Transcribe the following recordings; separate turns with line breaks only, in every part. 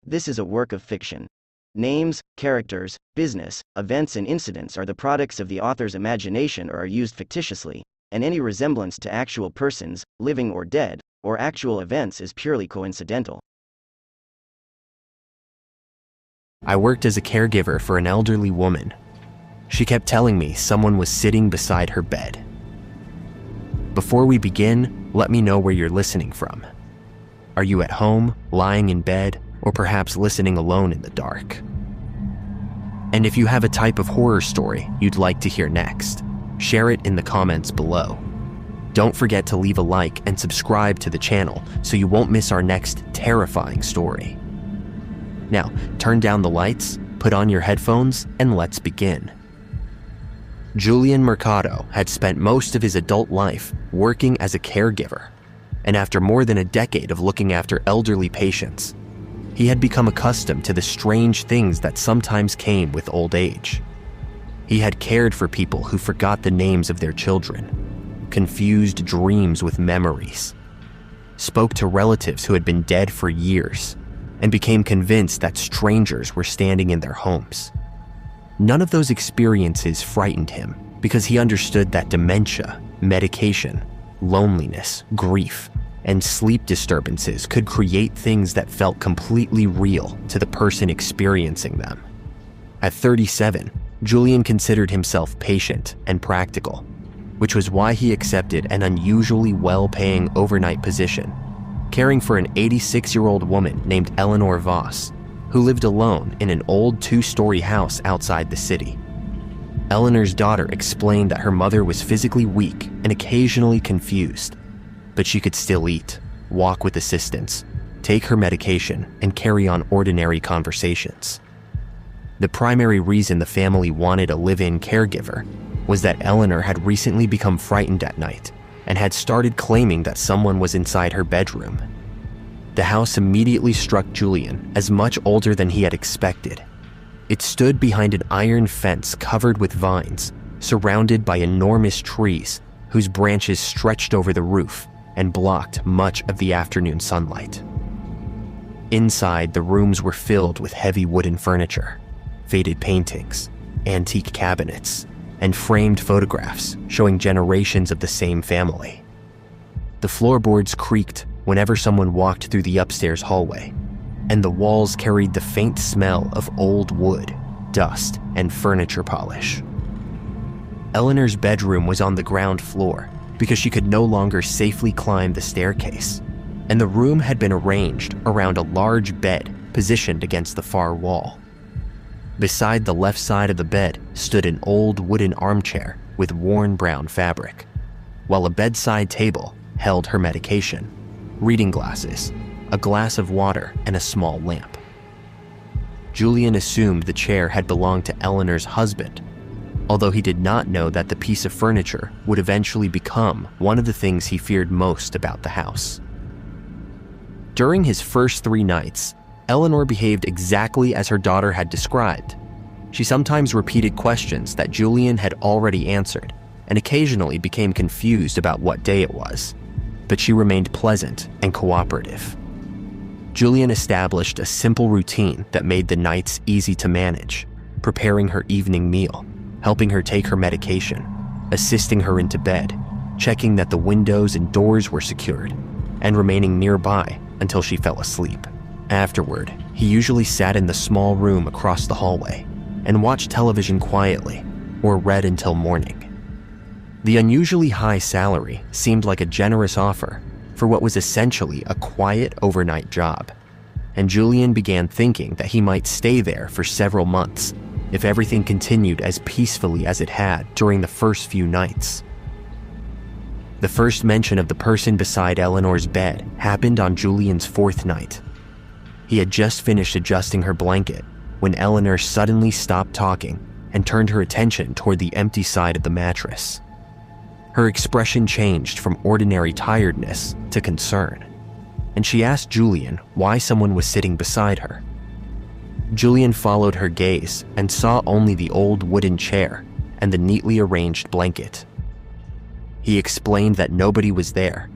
This is a work of fiction. Names, characters, business, events and incidents are the products of the author's imagination or are used fictitiously, and any resemblance to actual persons, living or dead, or actual events is purely coincidental.
I worked as a caregiver for an elderly woman. She kept telling me someone was sitting beside her bed. Before we begin, let me know where you're listening from. Are you at home, lying in bed, or perhaps listening alone in the dark? And if you have a type of horror story you'd like to hear next, share it in the comments below. Don't forget to leave a like and subscribe to the channel so you won't miss our next terrifying story. Now, turn down the lights, put on your headphones, and let's begin. Julian Mercado had spent most of his adult life working as a caregiver, and after more than a decade of looking after elderly patients, he had become accustomed to the strange things that sometimes came with old age. He had cared for people who forgot the names of their children, confused dreams with memories, spoke to relatives who had been dead for years, and became convinced that strangers were standing in their homes. None of those experiences frightened him because he understood that dementia, medication, loneliness, grief, and sleep disturbances could create things that felt completely real to the person experiencing them. At 37, Julian considered himself patient and practical, which was why he accepted an unusually well-paying overnight position, caring for an 86-year-old woman named Eleanor Voss, who lived alone in an old 2-story house outside the city. Eleanor's daughter explained that her mother was physically weak and occasionally confused, but she could still eat, walk with assistance, take her medication, and carry on ordinary conversations. The primary reason the family wanted a live-in caregiver was that Eleanor had recently become frightened at night and had started claiming that someone was inside her bedroom. The house immediately struck Julian as much older than he had expected. It stood behind an iron fence covered with vines, surrounded by enormous trees whose branches stretched over the roof and blocked much of the afternoon sunlight. Inside, the rooms were filled with heavy wooden furniture, faded paintings, antique cabinets, and framed photographs showing generations of the same family. The floorboards creaked whenever someone walked through the upstairs hallway, and the walls carried the faint smell of old wood, dust, and furniture polish. Eleanor's bedroom was on the ground floor because she could no longer safely climb the staircase, and the room had been arranged around a large bed positioned against the far wall. Beside the left side of the bed stood an old wooden armchair with worn brown fabric, while a bedside table held her medication, reading glasses, a glass of water, and a small lamp. Julian assumed the chair had belonged to Eleanor's husband, although he did not know that the piece of furniture would eventually become one of the things he feared most about the house. During his first 3 nights, Eleanor behaved exactly as her daughter had described. She sometimes repeated questions that Julian had already answered and occasionally became confused about what day it was, but she remained pleasant and cooperative. Julian established a simple routine that made the nights easy to manage, preparing her evening meal, helping her take her medication, assisting her into bed, checking that the windows and doors were secured, and remaining nearby until she fell asleep. Afterward, he usually sat in the small room across the hallway and watched television quietly or read until morning. The unusually high salary seemed like a generous offer for what was essentially a quiet overnight job, and Julian began thinking that he might stay there for several months if everything continued as peacefully as it had during the first few nights. The first mention of the person beside Eleanor's bed happened on Julian's 4th night. He had just finished adjusting her blanket when Eleanor suddenly stopped talking and turned her attention toward the empty side of the mattress. Her expression changed from ordinary tiredness to concern, and she asked Julian why someone was sitting beside her. Julian followed her gaze and saw only the old wooden chair and the neatly arranged blanket. He explained that nobody was there,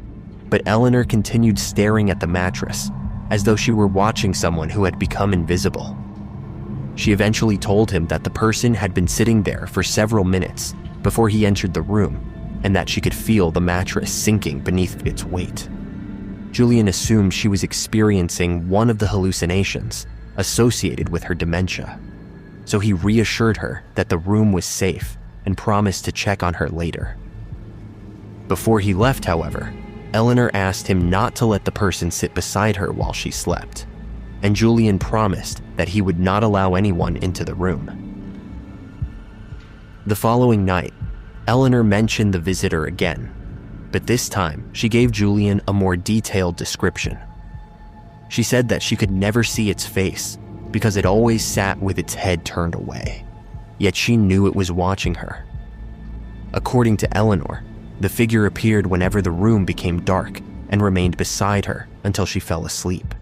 but Eleanor continued staring at the mattress as though she were watching someone who had become invisible. She eventually told him that the person had been sitting there for several minutes before he entered the room, and that she could feel the mattress sinking beneath its weight. Julian assumed she was experiencing one of the hallucinations associated with her dementia, so he reassured her that the room was safe and promised to check on her later. Before he left, however, Eleanor asked him not to let the person sit beside her while she slept, and Julian promised that he would not allow anyone into the room. The following night, Eleanor mentioned the visitor again, but this time she gave Julian a more detailed description. She said that she could never see its face because it always sat with its head turned away, yet she knew it was watching her. According to Eleanor, the figure appeared whenever the room became dark and remained beside her until she fell asleep.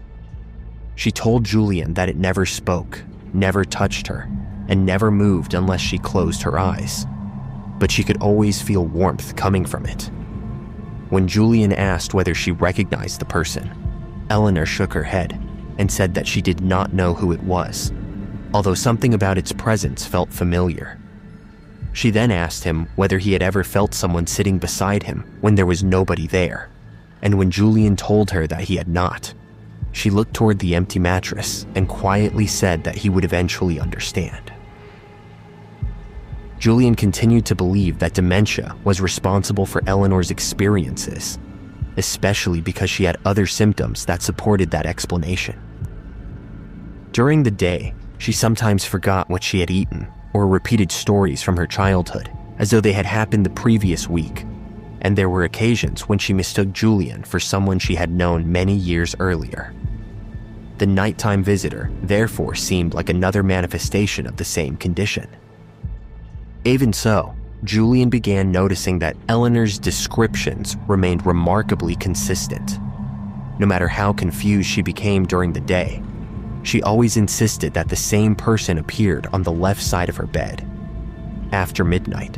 She told Julian that it never spoke, never touched her, and never moved unless she closed her eyes, but she could always feel warmth coming from it. When Julian asked whether she recognized the person, Eleanor shook her head and said that she did not know who it was, although something about its presence felt familiar. She then asked him whether he had ever felt someone sitting beside him when there was nobody there, and when Julian told her that he had not, she looked toward the empty mattress and quietly said that he would eventually understand. Julian continued to believe that dementia was responsible for Eleanor's experiences, especially because she had other symptoms that supported that explanation. During the day, she sometimes forgot what she had eaten or repeated stories from her childhood as though they had happened the previous week, and there were occasions when she mistook Julian for someone she had known many years earlier. The nighttime visitor therefore seemed like another manifestation of the same condition. Even so, Julian began noticing that Eleanor's descriptions remained remarkably consistent. No matter how confused she became during the day, she always insisted that the same person appeared on the left side of her bed after midnight,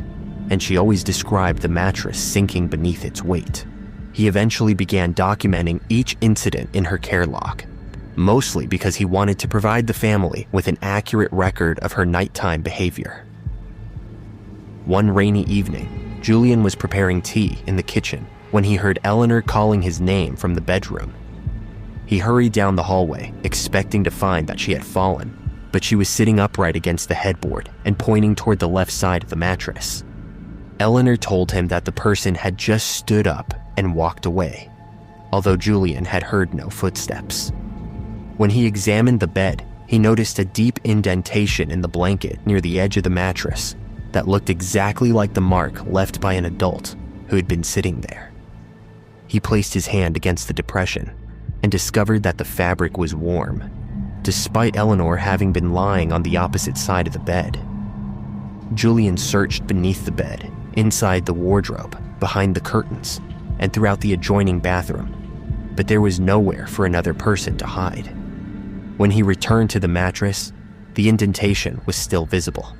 and she always described the mattress sinking beneath its weight. He eventually began documenting each incident in her care log, mostly because he wanted to provide the family with an accurate record of her nighttime behavior. One rainy evening, Julian was preparing tea in the kitchen when he heard Eleanor calling his name from the bedroom. He hurried down the hallway, expecting to find that she had fallen, but she was sitting upright against the headboard and pointing toward the left side of the mattress. Eleanor told him that the person had just stood up and walked away, although Julian had heard no footsteps. When he examined the bed, he noticed a deep indentation in the blanket near the edge of the mattress that looked exactly like the mark left by an adult who had been sitting there. He placed his hand against the depression and discovered that the fabric was warm, despite Eleanor having been lying on the opposite side of the bed. Julian searched beneath the bed, inside the wardrobe, behind the curtains, and throughout the adjoining bathroom, but there was nowhere for another person to hide. When he returned to the mattress, the indentation was still visible,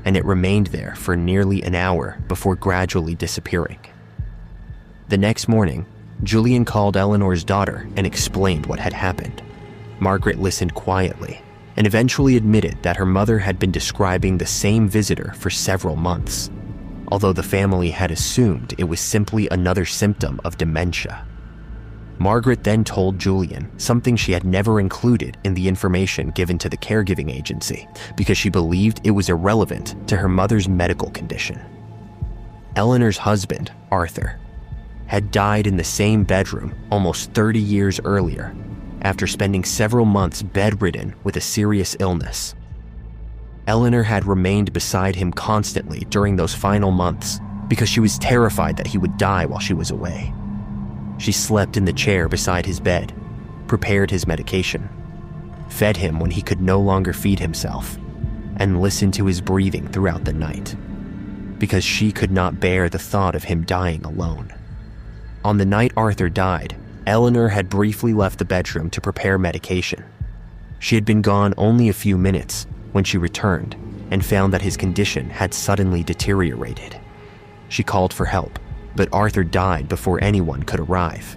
and it remained there for nearly an hour before gradually disappearing. The next morning, Julian called Eleanor's daughter and explained what had happened. Margaret listened quietly and eventually admitted that her mother had been describing the same visitor for several months, although the family had assumed it was simply another symptom of dementia. Margaret then told Julian something she had never included in the information given to the caregiving agency because she believed it was irrelevant to her mother's medical condition. Eleanor's husband, Arthur, had died in the same bedroom almost 30 years earlier after spending several months bedridden with a serious illness. Eleanor had remained beside him constantly during those final months because she was terrified that he would die while she was away. She slept in the chair beside his bed, prepared his medication, fed him when he could no longer feed himself, and listened to his breathing throughout the night, because she could not bear the thought of him dying alone. On the night Arthur died, Eleanor had briefly left the bedroom to prepare medication. She had been gone only a few minutes when she returned and found that his condition had suddenly deteriorated. She called for help, but Arthur died before anyone could arrive.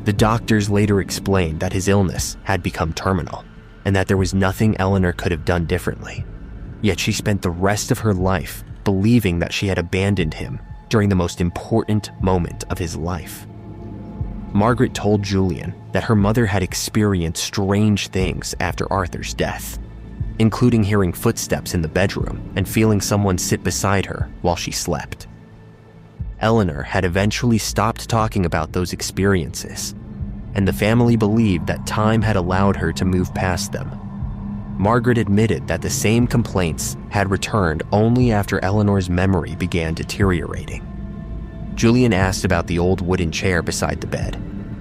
The doctors later explained that his illness had become terminal and that there was nothing Eleanor could have done differently. Yet she spent the rest of her life believing that she had abandoned him during the most important moment of his life. Margaret told Julian that her mother had experienced strange things after Arthur's death, including hearing footsteps in the bedroom and feeling someone sit beside her while she slept. Eleanor had eventually stopped talking about those experiences, and the family believed that time had allowed her to move past them. Margaret admitted that the same complaints had returned only after Eleanor's memory began deteriorating. Julian asked about the old wooden chair beside the bed,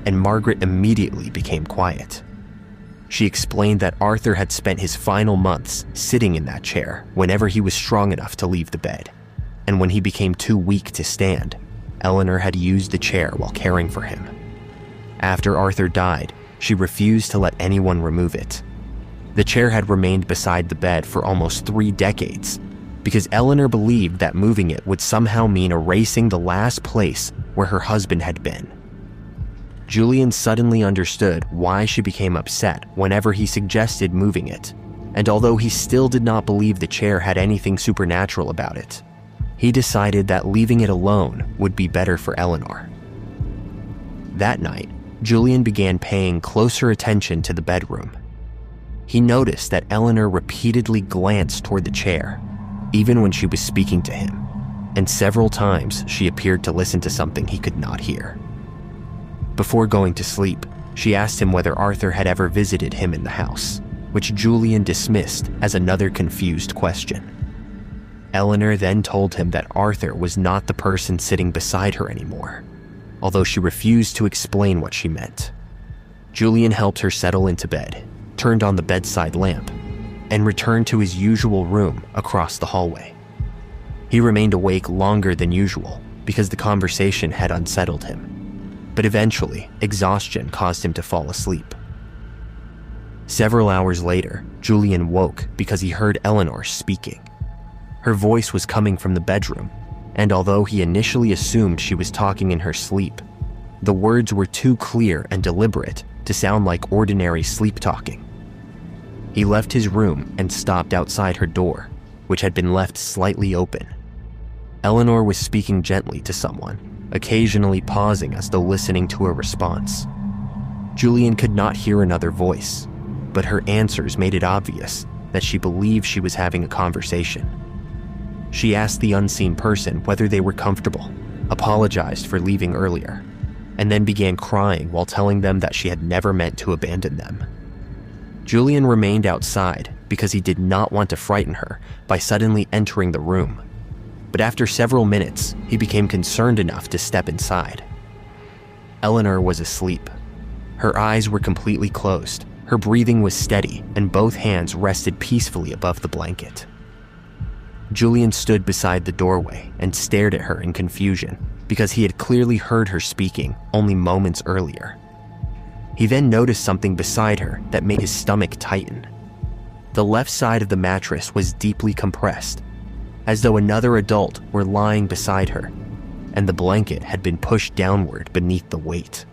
and Margaret immediately became quiet. She explained that Arthur had spent his final months sitting in that chair whenever he was strong enough to leave the bed, and when he became too weak to stand, Eleanor had used the chair while caring for him. After Arthur died, she refused to let anyone remove it. The chair had remained beside the bed for almost 3 decades because Eleanor believed that moving it would somehow mean erasing the last place where her husband had been. Julian suddenly understood why she became upset whenever he suggested moving it, and although he still did not believe the chair had anything supernatural about it, he decided that leaving it alone would be better for Eleanor. That night, Julian began paying closer attention to the bedroom. He noticed that Eleanor repeatedly glanced toward the chair, even when she was speaking to him, and several times she appeared to listen to something he could not hear. Before going to sleep, she asked him whether Arthur had ever visited him in the house, which Julian dismissed as another confused question. Eleanor then told him that Arthur was not the person sitting beside her anymore, although she refused to explain what she meant. Julian helped her settle into bed, turned on the bedside lamp, and returned to his usual room across the hallway. He remained awake longer than usual because the conversation had unsettled him, but eventually exhaustion caused him to fall asleep. Several hours later, Julian woke because he heard Eleanor speaking. Her voice was coming from the bedroom, and although he initially assumed she was talking in her sleep, the words were too clear and deliberate to sound like ordinary sleep talking. He left his room and stopped outside her door, which had been left slightly open. Eleanor was speaking gently to someone, occasionally pausing as though listening to a response. Julian could not hear another voice, but her answers made it obvious that she believed she was having a conversation. She asked the unseen person whether they were comfortable, apologized for leaving earlier, and then began crying while telling them that she had never meant to abandon them. Julian remained outside because he did not want to frighten her by suddenly entering the room. But after several minutes, he became concerned enough to step inside. Eleanor was asleep. Her eyes were completely closed, her breathing was steady, and both hands rested peacefully above the blanket. Julian stood beside the doorway and stared at her in confusion because he had clearly heard her speaking only moments earlier. He then noticed something beside her that made his stomach tighten. The left side of the mattress was deeply compressed, as though another adult were lying beside her, and the blanket had been pushed downward beneath the weight.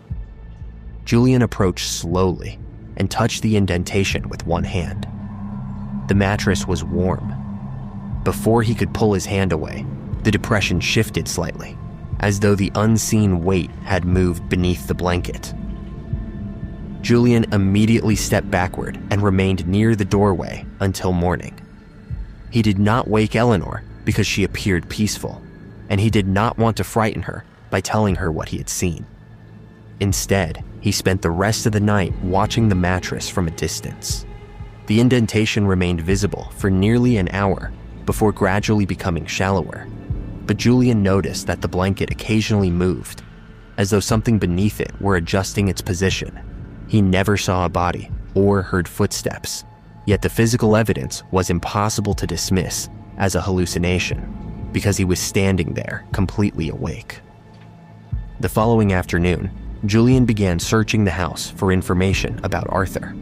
Julian approached slowly and touched the indentation with one hand. The mattress was warm. Before he could pull his hand away, the depression shifted slightly, as though the unseen weight had moved beneath the blanket. Julian immediately stepped backward and remained near the doorway until morning. He did not wake Eleanor because she appeared peaceful, and he did not want to frighten her by telling her what he had seen. Instead, he spent the rest of the night watching the mattress from a distance. The indentation remained visible for nearly an hour before gradually becoming shallower, but Julian noticed that the blanket occasionally moved, as though something beneath it were adjusting its position. He never saw a body or heard footsteps, yet the physical evidence was impossible to dismiss as a hallucination because he was standing there completely awake. The following afternoon, Julian began searching the house for information about Arthur.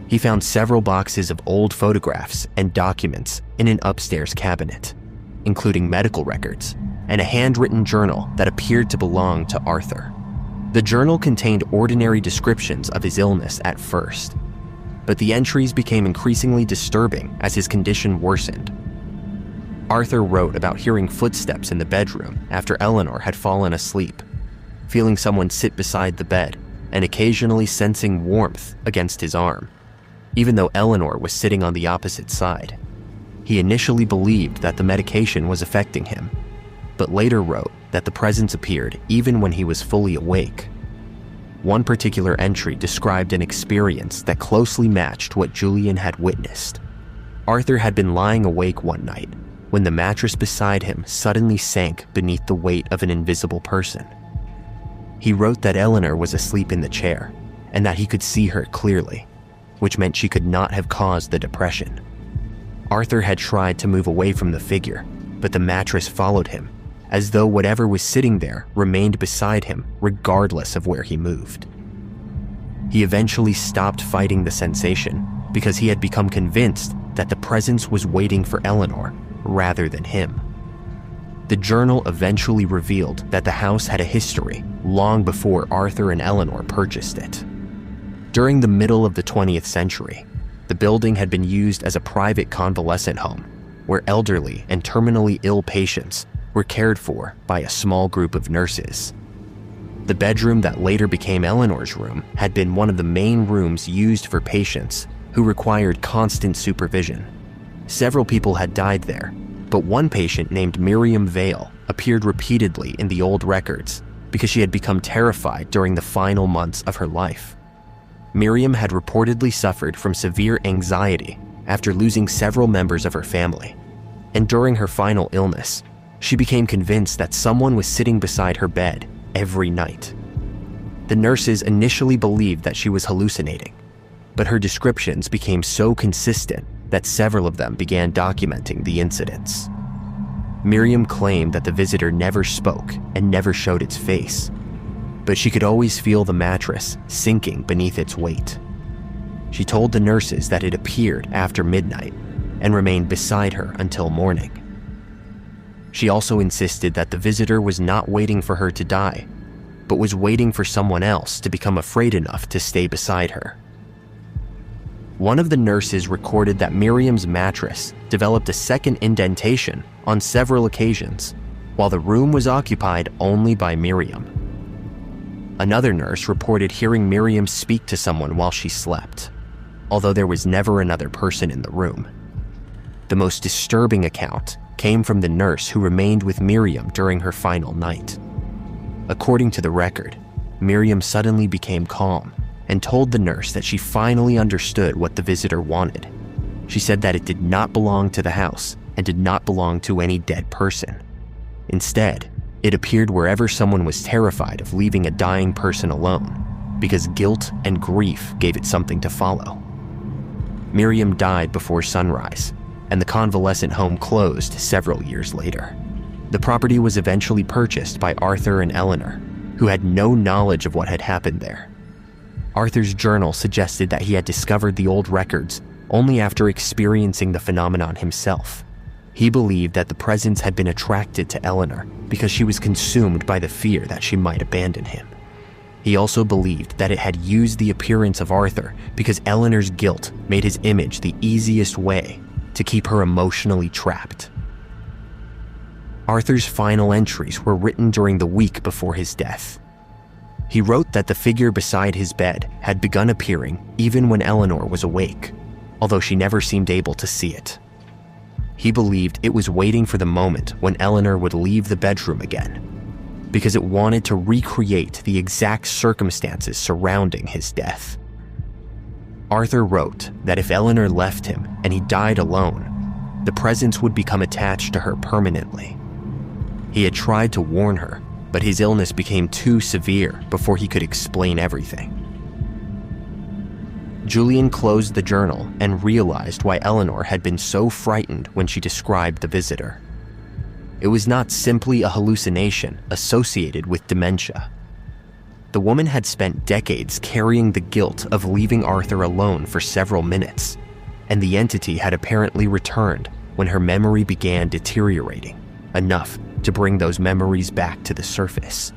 He found several boxes of old photographs and documents in an upstairs cabinet, including medical records and a handwritten journal that appeared to belong to Arthur. The journal contained ordinary descriptions of his illness at first, but the entries became increasingly disturbing as his condition worsened. Arthur wrote about hearing footsteps in the bedroom after Eleanor had fallen asleep, feeling someone sit beside the bed, and occasionally sensing warmth against his arm, even though Eleanor was sitting on the opposite side. He initially believed that the medication was affecting him, but later wrote that the presence appeared even when he was fully awake. One particular entry described an experience that closely matched what Julian had witnessed. Arthur had been lying awake one night when the mattress beside him suddenly sank beneath the weight of an invisible person. He wrote that Eleanor was asleep in the chair and that he could see her clearly, which meant she could not have caused the depression. Arthur had tried to move away from the figure, but the mattress followed him, as though whatever was sitting there remained beside him regardless of where he moved. He eventually stopped fighting the sensation because he had become convinced that the presence was waiting for Eleanor rather than him. The journal eventually revealed that the house had a history long before Arthur and Eleanor purchased it. During the middle of the 20th century, the building had been used as a private convalescent home where elderly and terminally ill patients were cared for by a small group of nurses. The bedroom that later became Eleanor's room had been one of the main rooms used for patients who required constant supervision. Several people had died there, but one patient named Miriam Vale appeared repeatedly in the old records because she had become terrified during the final months of her life. Miriam had reportedly suffered from severe anxiety after losing several members of her family, and during her final illness, she became convinced that someone was sitting beside her bed every night. The nurses initially believed that she was hallucinating, but her descriptions became so consistent that several of them began documenting the incidents. Miriam claimed that the visitor never spoke and never showed its face, but she could always feel the mattress sinking beneath its weight. She told the nurses that it appeared after midnight and remained beside her until morning. She also insisted that the visitor was not waiting for her to die, but was waiting for someone else to become afraid enough to stay beside her. One of the nurses recorded that Miriam's mattress developed a second indentation on several occasions, while the room was occupied only by Miriam. Another nurse reported hearing Miriam speak to someone while she slept, although there was never another person in the room. The most disturbing account came from the nurse who remained with Miriam during her final night. According to the record, Miriam suddenly became calm and told the nurse that she finally understood what the visitor wanted. She said that it did not belong to the house and did not belong to any dead person. Instead, it appeared wherever someone was terrified of leaving a dying person alone, because guilt and grief gave it something to follow. Miriam died before sunrise, and the convalescent home closed several years later. The property was eventually purchased by Arthur and Eleanor, who had no knowledge of what had happened there. Arthur's journal suggested that he had discovered the old records only after experiencing the phenomenon himself. He believed that the presence had been attracted to Eleanor because she was consumed by the fear that she might abandon him. He also believed that it had used the appearance of Arthur because Eleanor's guilt made his image the easiest way to keep her emotionally trapped. Arthur's final entries were written during the week before his death. He wrote that the figure beside his bed had begun appearing even when Eleanor was awake, although she never seemed able to see it. He believed it was waiting for the moment when Eleanor would leave the bedroom again, because it wanted to recreate the exact circumstances surrounding his death. Arthur wrote that if Eleanor left him and he died alone, the presence would become attached to her permanently. He had tried to warn her, but his illness became too severe before he could explain everything. Julian closed the journal and realized why Eleanor had been so frightened when she described the visitor. It was not simply a hallucination associated with dementia. The woman had spent decades carrying the guilt of leaving Arthur alone for several minutes, and the entity had apparently returned when her memory began deteriorating, enough to bring those memories back to the surface.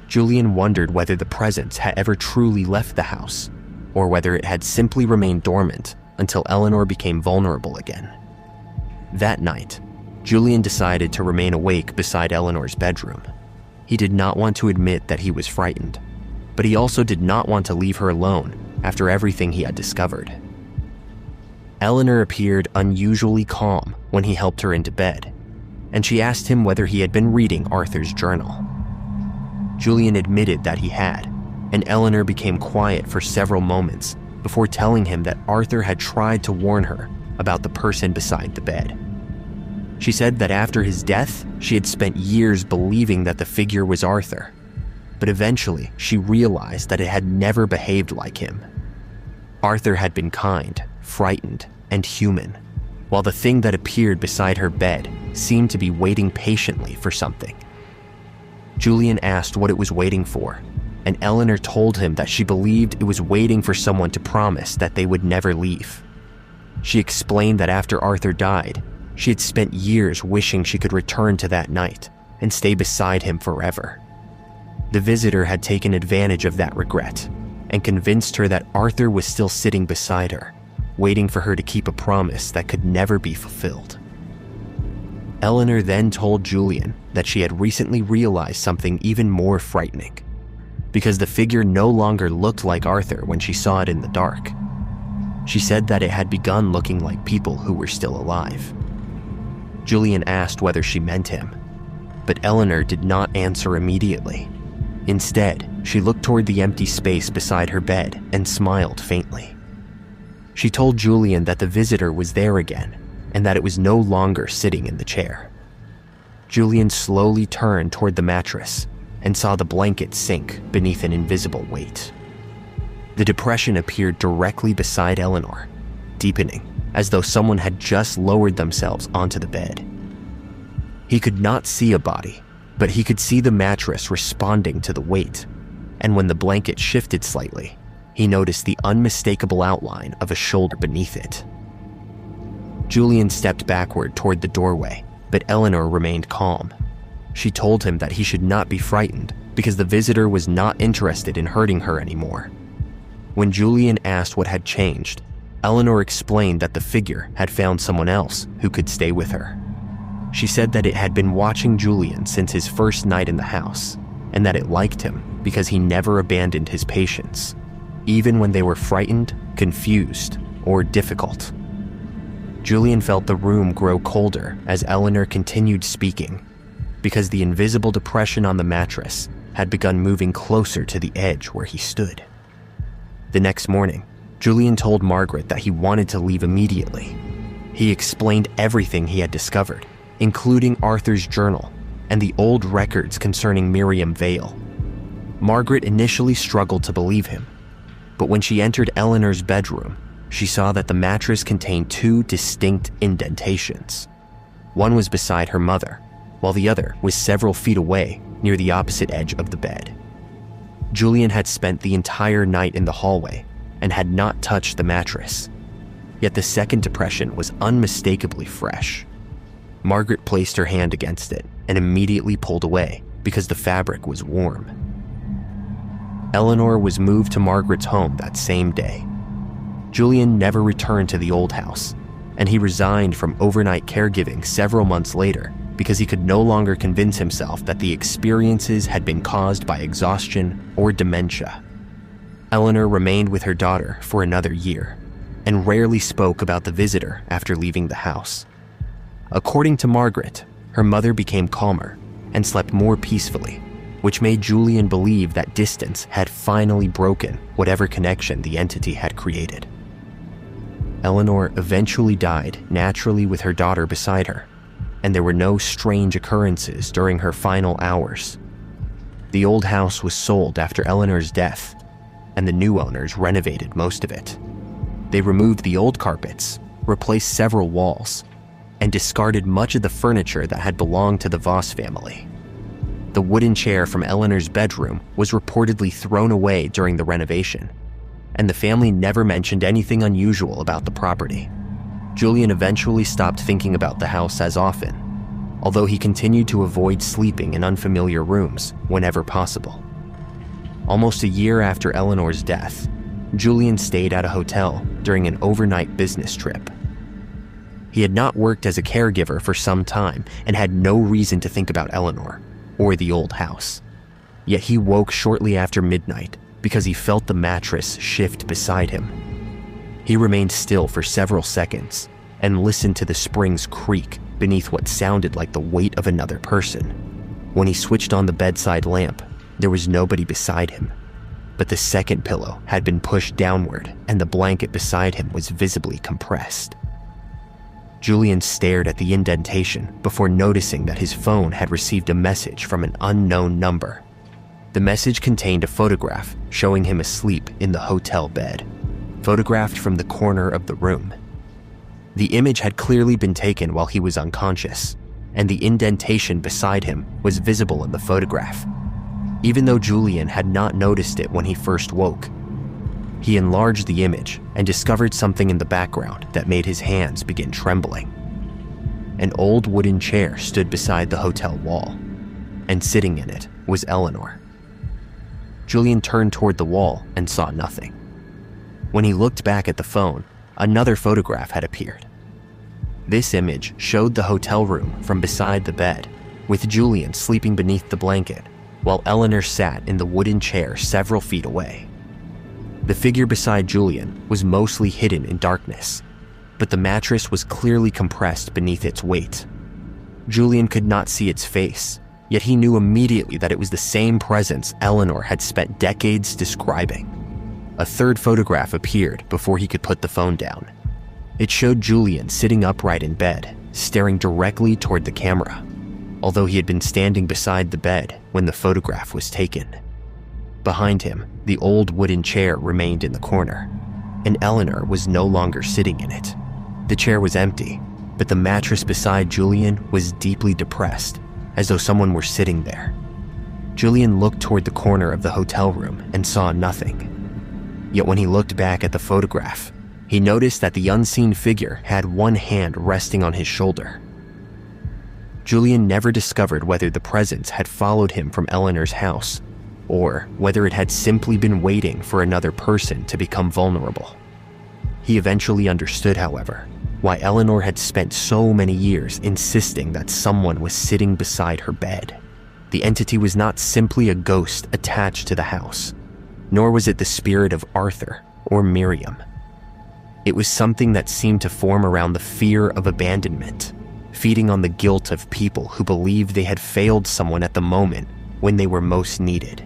Julian wondered whether the presence had ever truly left the house, or whether it had simply remained dormant until Eleanor became vulnerable again. That night, Julian decided to remain awake beside Eleanor's bedroom. He did not want to admit that he was frightened, but he also did not want to leave her alone after everything he had discovered. Eleanor appeared unusually calm when he helped her into bed, and she asked him whether he had been reading Arthur's journal. Julian admitted that he had, and Eleanor became quiet for several moments before telling him that Arthur had tried to warn her about the person beside the bed. She said that after his death, she had spent years believing that the figure was Arthur, but eventually she realized that it had never behaved like him. Arthur had been kind, frightened, and human, while the thing that appeared beside her bed seemed to be waiting patiently for something. Julian asked what it was waiting for, and Eleanor told him that she believed it was waiting for someone to promise that they would never leave. She explained that after Arthur died, she had spent years wishing she could return to that night and stay beside him forever. The visitor had taken advantage of that regret and convinced her that Arthur was still sitting beside her, waiting for her to keep a promise that could never be fulfilled. Eleanor then told Julian that she had recently realized something even more frightening, because the figure no longer looked like Arthur when she saw it in the dark. She said that it had begun looking like people who were still alive. Julian asked whether she meant him, but Eleanor did not answer immediately. Instead, she looked toward the empty space beside her bed and smiled faintly. She told Julian that the visitor was there again and that it was no longer sitting in the chair. Julian slowly turned toward the mattress and saw the blanket sink beneath an invisible weight. The depression appeared directly beside Eleanor, deepening, as though someone had just lowered themselves onto the bed. He could not see a body, but he could see the mattress responding to the weight, and when the blanket shifted slightly, he noticed the unmistakable outline of a shoulder beneath it. Julian stepped backward toward the doorway, but Eleanor remained calm. She told him that he should not be frightened because the visitor was not interested in hurting her anymore. When Julian asked what had changed, Eleanor explained that the figure had found someone else who could stay with her. She said that it had been watching Julian since his first night in the house, and that it liked him because he never abandoned his patients, even when they were frightened, confused, or difficult. Julian felt the room grow colder as Eleanor continued speaking, because the invisible depression on the mattress had begun moving closer to the edge where he stood. The next morning, Julian told Margaret that he wanted to leave immediately. He explained everything he had discovered, including Arthur's journal and the old records concerning Miriam Vale. Margaret initially struggled to believe him, but when she entered Eleanor's bedroom, she saw that the mattress contained two distinct indentations. One was beside her mother, while the other was several feet away near the opposite edge of the bed. Julian had spent the entire night in the hallway and had not touched the mattress, yet the second depression was unmistakably fresh. Margaret placed her hand against it and immediately pulled away because the fabric was warm. Eleanor was moved to Margaret's home that same day. Julian never returned to the old house, and he resigned from overnight caregiving several months later because he could no longer convince himself that the experiences had been caused by exhaustion or dementia. Eleanor remained with her daughter for another year and rarely spoke about the visitor after leaving the house. According to Margaret, her mother became calmer and slept more peacefully, which made Julian believe that distance had finally broken whatever connection the entity had created. Eleanor eventually died naturally with her daughter beside her, and there were no strange occurrences during her final hours. The old house was sold after Eleanor's death, and the new owners renovated most of it. They removed the old carpets, replaced several walls, and discarded much of the furniture that had belonged to the Voss family. The wooden chair from Eleanor's bedroom was reportedly thrown away during the renovation, and the family never mentioned anything unusual about the property. Julian eventually stopped thinking about the house as often, although he continued to avoid sleeping in unfamiliar rooms whenever possible. Almost a year after Eleanor's death, Julian stayed at a hotel during an overnight business trip. He had not worked as a caregiver for some time and had no reason to think about Eleanor or the old house. Yet he woke shortly after midnight because he felt the mattress shift beside him. He remained still for several seconds and listened to the springs creak beneath what sounded like the weight of another person. When he switched on the bedside lamp, there was nobody beside him, but the second pillow had been pushed downward and the blanket beside him was visibly compressed. Julian stared at the indentation before noticing that his phone had received a message from an unknown number. The message contained a photograph showing him asleep in the hotel bed, photographed from the corner of the room. The image had clearly been taken while he was unconscious, and the indentation beside him was visible in the photograph. Even though Julian had not noticed it when he first woke, he enlarged the image and discovered something in the background that made his hands begin trembling. An old wooden chair stood beside the hotel wall, and sitting in it was Eleanor. Julian turned toward the wall and saw nothing. When he looked back at the phone, another photograph had appeared. This image showed the hotel room from beside the bed, with Julian sleeping beneath the blanket, while Eleanor sat in the wooden chair several feet away. The figure beside Julian was mostly hidden in darkness, but the mattress was clearly compressed beneath its weight. Julian could not see its face, yet he knew immediately that it was the same presence Eleanor had spent decades describing. A third photograph appeared before he could put the phone down. It showed Julian sitting upright in bed, staring directly toward the camera, although he had been standing beside the bed when the photograph was taken. Behind him, the old wooden chair remained in the corner, and Eleanor was no longer sitting in it. The chair was empty, but the mattress beside Julian was deeply depressed, as though someone were sitting there. Julian looked toward the corner of the hotel room and saw nothing. Yet when he looked back at the photograph, he noticed that the unseen figure had one hand resting on his shoulder. Julian never discovered whether the presence had followed him from Eleanor's house, or whether it had simply been waiting for another person to become vulnerable. He eventually understood, however, why Eleanor had spent so many years insisting that someone was sitting beside her bed. The entity was not simply a ghost attached to the house, nor was it the spirit of Arthur or Miriam. It was something that seemed to form around the fear of abandonment, feeding on the guilt of people who believed they had failed someone at the moment when they were most needed.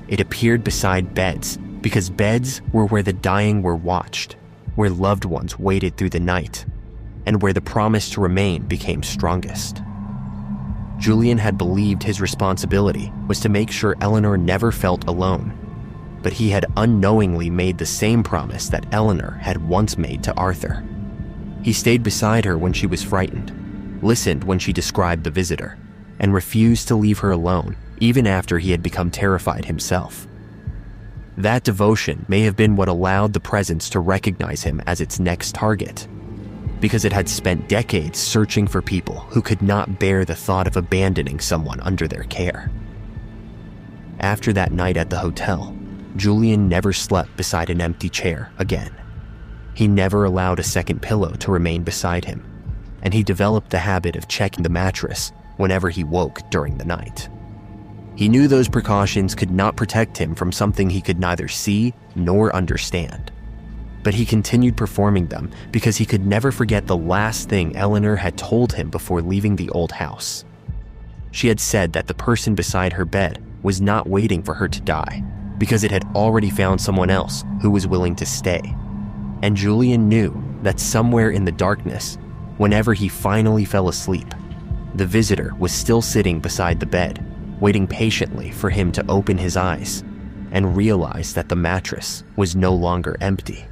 It appeared beside beds because beds were where the dying were watched, where loved ones waited through the night, and where the promise to remain became strongest. Julian had believed his responsibility was to make sure Eleanor never felt alone, but he had unknowingly made the same promise that Eleanor had once made to Arthur. He stayed beside her when she was frightened, listened when she described the visitor, and refused to leave her alone even after he had become terrified himself. That devotion may have been what allowed the presence to recognize him as its next target, because it had spent decades searching for people who could not bear the thought of abandoning someone under their care. After that night at the hotel, Julian never slept beside an empty chair again. He never allowed a second pillow to remain beside him, and he developed the habit of checking the mattress whenever he woke during the night. He knew those precautions could not protect him from something he could neither see nor understand, but he continued performing them because he could never forget the last thing Eleanor had told him before leaving the old house. She had said that the person beside her bed was not waiting for her to die because it had already found someone else who was willing to stay. And Julian knew that somewhere in the darkness, whenever he finally fell asleep, the visitor was still sitting beside the bed, waiting patiently for him to open his eyes and realize that the mattress was no longer empty.